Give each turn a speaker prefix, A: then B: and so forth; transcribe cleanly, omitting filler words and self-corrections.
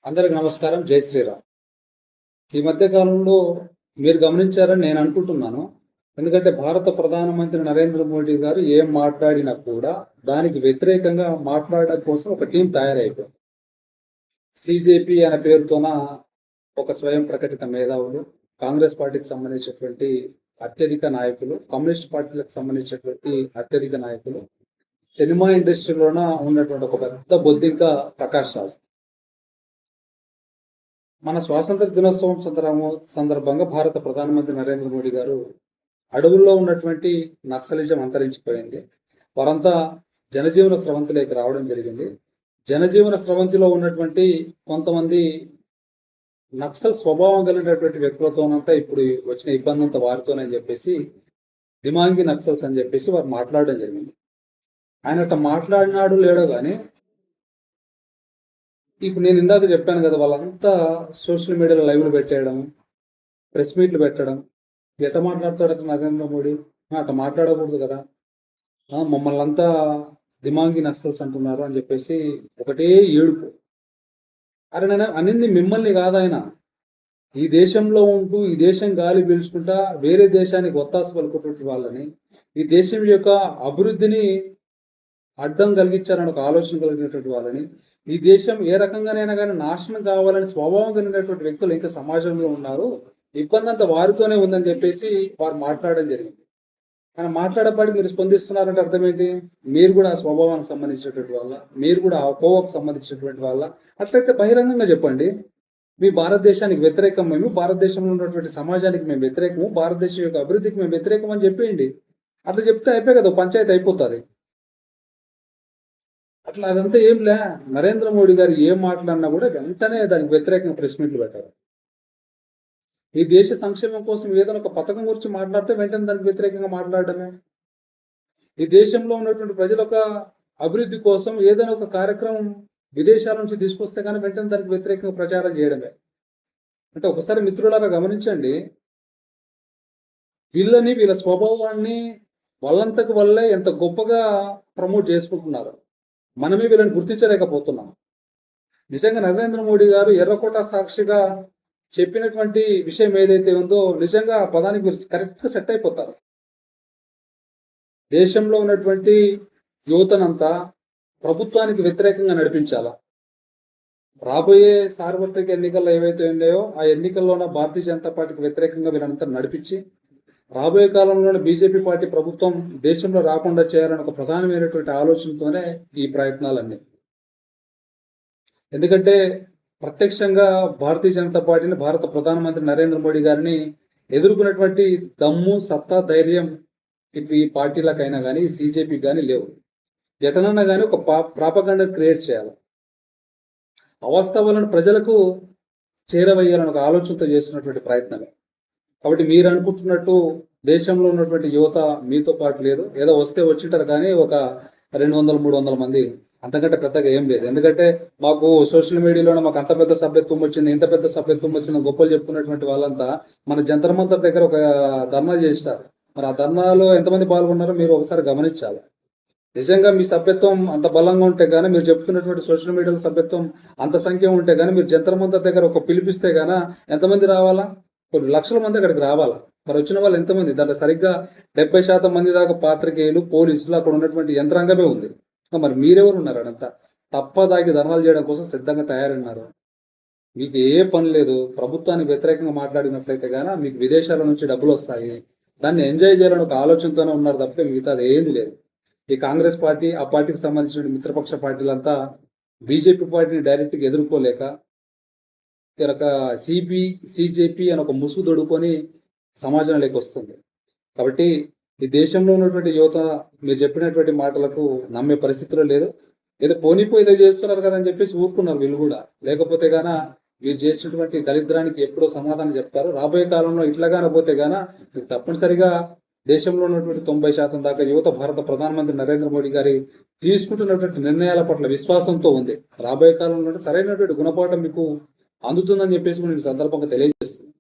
A: అందరికి నమస్కారం. జై శ్రీరామ్. ఈ మధ్య కాలంలో మీరు గమనించారని నేను అనుకుంటున్నాను. ఎందుకంటే భారత ప్రధానమంత్రి నరేంద్ర మోడీ గారు ఏం మాట్లాడినా కూడా దానికి వ్యతిరేకంగా మాట్లాడడం కోసం ఒక టీం తయారైపోయింది. సీజేపీ అనే పేరుతోన ఒక స్వయం ప్రకటిత మేధావులు, కాంగ్రెస్ పార్టీకి సంబంధించినటువంటి అత్యధిక నాయకులు, కమ్యూనిస్ట్ పార్టీలకు సంబంధించినటువంటి అత్యధిక నాయకులు, సినిమా ఇండస్ట్రీలోన ఉన్నటువంటి ఒక పెద్ద బొద్దింక ప్రకాష్ రాజ్. మన స్వాతంత్ర దినోత్సవం సందర్భంగా భారత ప్రధానమంత్రి నరేంద్ర మోడీ గారు అడవుల్లో ఉన్నటువంటి నక్సలిజం అంతరించిపోయింది, వారంతా జనజీవన స్రవంతిలోకి రావడం జరిగింది. జనజీవన స్రవంతిలో ఉన్నటువంటి కొంతమంది నక్సల్ స్వభావం కలిగినటువంటి వ్యక్తులతోనంతా ఇప్పుడు వచ్చిన ఇబ్బంది అంతా వారితోనని చెప్పేసి దిమాంగి నక్సల్స్ అని చెప్పేసి వారు మాట్లాడడం జరిగింది. ఆయన అట్లా మాట్లాడినాడు లేడో కానీ ఇప్పుడు నేను ఇందాక చెప్పాను కదా, వాళ్ళంతా సోషల్ మీడియాలో లైవ్లు పెట్టేయడం, ప్రెస్ మీట్లు పెట్టడం. ఎట్ట మాట్లాడతాడు అతను నరేంద్ర మోడీ? అట్లా మాట్లాడకూడదు కదా, మమ్మల్ని అంతా దిమాంగి నక్సల్స్ అంటున్నారు అని చెప్పేసి ఒకటే ఏడుపు. అరే నేను అనింది మిమ్మల్ని కాదాయన, ఈ దేశంలో ఉంటూ ఈ దేశం గాలి పీల్చుకుంటా వేరే దేశానికి ఒత్తాస పలుకుతున్న వాళ్ళని, ఈ దేశం యొక్క అభివృద్ధిని అడ్డం కలిగించాలని ఒక ఆలోచన కలిగినటువంటి వాళ్ళని, ఈ దేశం ఏ రకంగానైనా కానీ నాశనం కావాలని స్వభావం కలిగినటువంటి వ్యక్తులు ఇంకా సమాజంలో ఉన్నారు, ఇబ్బంది అంతా వారితోనే ఉందని చెప్పేసి వారు మాట్లాడడం జరిగింది. ఆయన మాట్లాడేపాటికి మీరు స్పందిస్తున్నారంటే అర్థం ఏంటి? మీరు కూడా ఆ స్వభావానికి సంబంధించినటువంటి వాళ్ళ, మీరు కూడా ఆ కోవకు సంబంధించినటువంటి వాళ్ళ. అట్లయితే బహిరంగంగా చెప్పండి, మీ భారతదేశానికి వ్యతిరేకం, మేము భారతదేశంలో ఉన్నటువంటి సమాజానికి మేము వ్యతిరేకము, భారతదేశం యొక్క అభివృద్ధికి మేము వ్యతిరేకం అని చెప్పేయండి. అట్లా చెప్తే అయిపోయి కదా, పంచాయతీ అయిపోతుంది. అట్లా అదంతా ఏంలే, నరేంద్ర మోడీ గారు ఏం మాట్లాడినా కూడా వెంటనే దానికి వ్యతిరేకంగా ప్రెస్ మీట్లు పెట్టారు. ఈ దేశ సంక్షేమం కోసం ఏదైనా ఒక పథకం గురించి మాట్లాడితే వెంటనే దానికి వ్యతిరేకంగా మాట్లాడడమే. ఈ దేశంలో ఉన్నటువంటి ప్రజల యొక్క అభివృద్ధి కోసం ఏదైనా ఒక కార్యక్రమం విదేశాల నుంచి తీసుకొస్తే కానీ వెంటనే దానికి వ్యతిరేకంగా ప్రచారం చేయడమే. అంటే ఒకసారి మిత్రులారా గమనించండి, వీళ్ళ స్వభావాన్ని వాళ్ళంతకు వల్లే ఎంత గొప్పగా ప్రమోట్ చేసుకుంటున్నారు. మనమే వీళ్ళని గుర్తించలేకపోతున్నాం. నిజంగా నరేంద్ర మోడీ గారు ఎర్రకోట సాక్షిగా చెప్పినటువంటి విషయం ఏదైతే ఉందో, నిజంగా ఆ పదానికి మీరు కరెక్ట్గా సెట్ అయిపోతారు. దేశంలో ఉన్నటువంటి యువతనంతా ప్రభుత్వానికి వ్యతిరేకంగా నడిపించాలా. రాబోయే సార్వత్రిక ఎన్నికల్లో ఏవైతే ఉన్నాయో ఆ ఎన్నికల్లోన భారతీయ జనతా పార్టీకి వ్యతిరేకంగా వీళ్ళంతా నడిపించి రాబోయే కాలంలోనే బీజేపీ పార్టీ ప్రభుత్వం దేశంలో రాకుండా చేయాలని ఒక ప్రధానమైనటువంటి ఆలోచనతోనే ఈ ప్రయత్నాలన్నీ. ఎందుకంటే ప్రత్యక్షంగా భారతీయ జనతా పార్టీని, భారత ప్రధానమంత్రి నరేంద్ర మోడీ గారిని ఎదుర్కొన్నటువంటి దమ్ము, సత్తా, ధైర్యం ఇటు ఈ పార్టీలకైనా కానీ సీజేపీకి కానీ లేవు. ఎటనన్నా కానీ ఒక ప్రాపగండా క్రియేట్ చేయాలి, అవాస్తవాలను ప్రజలకు చేరవేయాలని ఒక ఆలోచనతో చేస్తున్నటువంటి ప్రయత్నమే. కాబట్టి మీరు అనుకుంటున్నట్టు దేశంలో ఉన్నటువంటి యువత మీతో పాటు లేదు. ఏదో వస్తే వచ్చింటారు కానీ ఒక 200-300 మంది, అంతకంటే పెద్దగా ఏం లేదు. ఎందుకంటే మాకు సోషల్ మీడియాలోనే మాకు అంత పెద్ద సభ్యత్వం వచ్చింది, ఇంత పెద్ద సభ్యత్వం వచ్చిన గొప్పలు చెప్పుకున్నటువంటి వాళ్ళంతా మన జంతర్ మంతర్ దగ్గర ఒక ధర్నా చేస్తారు. మరి ఆ ధర్నాలో ఎంతమంది పాల్గొన్నారో మీరు ఒకసారి గమనించాలి. నిజంగా మీ సభ్యత్వం అంత బలంగా ఉంటే కానీ, మీరు చెప్తున్నటువంటి సోషల్ మీడియాలో సభ్యత్వం అంత సంఖ్య ఉంటే కానీ, మీరు జంతర్ మంతర్ దగ్గర ఒక పిలిపిస్తే గానా ఎంతమంది రావాలా? కొన్ని లక్షల మంది అక్కడికి రావాలా. మరి వచ్చిన వాళ్ళు ఎంతమంది? దాంట్లో సరిగ్గా 70% మంది దాకా పాత్రికేయులు, పోలీసులు, అక్కడ ఉన్నటువంటి యంత్రాంగమే ఉంది. మరి మీరెవరు ఉన్నారు? అడంతా తప్పదాగి ధర్నాలు చేయడం కోసం సిద్ధంగా తయారున్నారు. మీకు ఏ పని లేదు. ప్రభుత్వానికి వ్యతిరేకంగా మాట్లాడినట్లయితే గానా మీకు విదేశాల నుంచి డబ్బులు వస్తాయి, దాన్ని ఎంజాయ్ చేయాలని ఒక ఆలోచనతోనే ఉన్నారు తప్పితే మిగతా అది ఏమీ లేదు. ఈ కాంగ్రెస్ పార్టీ, ఆ పార్టీకి సంబంధించిన మిత్రపక్ష పార్టీలంతా బీజేపీ పార్టీని డైరెక్ట్గా ఎదుర్కోలేక ఒక సీజేపీ అని ఒక ముసుగు దొడుకొని సమాజంలోకి వస్తుంది. కాబట్టి ఈ దేశంలో ఉన్నటువంటి యువత మీరు చెప్పినటువంటి మాటలకు నమ్మే పరిస్థితిలో లేదు. ఏదో పోనీపోయి చేస్తున్నారు కదా అని చెప్పేసి ఊరుకున్నారు వీళ్ళు కూడా. లేకపోతే గాన వీరు చేసినటువంటి దరిద్రానికి ఎప్పుడో సమాధానం చెప్తారు. రాబోయే కాలంలో ఇట్లాగానే పోతే గాన తప్పనిసరిగా దేశంలో ఉన్నటువంటి 90% దాకా యువత భారత ప్రధానమంత్రి నరేంద్ర మోడీ గారి తీసుకుంటున్నటువంటి నిర్ణయాల పట్ల విశ్వాసంతో ఉంది. రాబోయే కాలంలో సరైనటువంటి గుణపాఠం మీకు అందుతుందని చెప్పేసి నేను సందర్భంగా తెలియజేస్తున్నాను.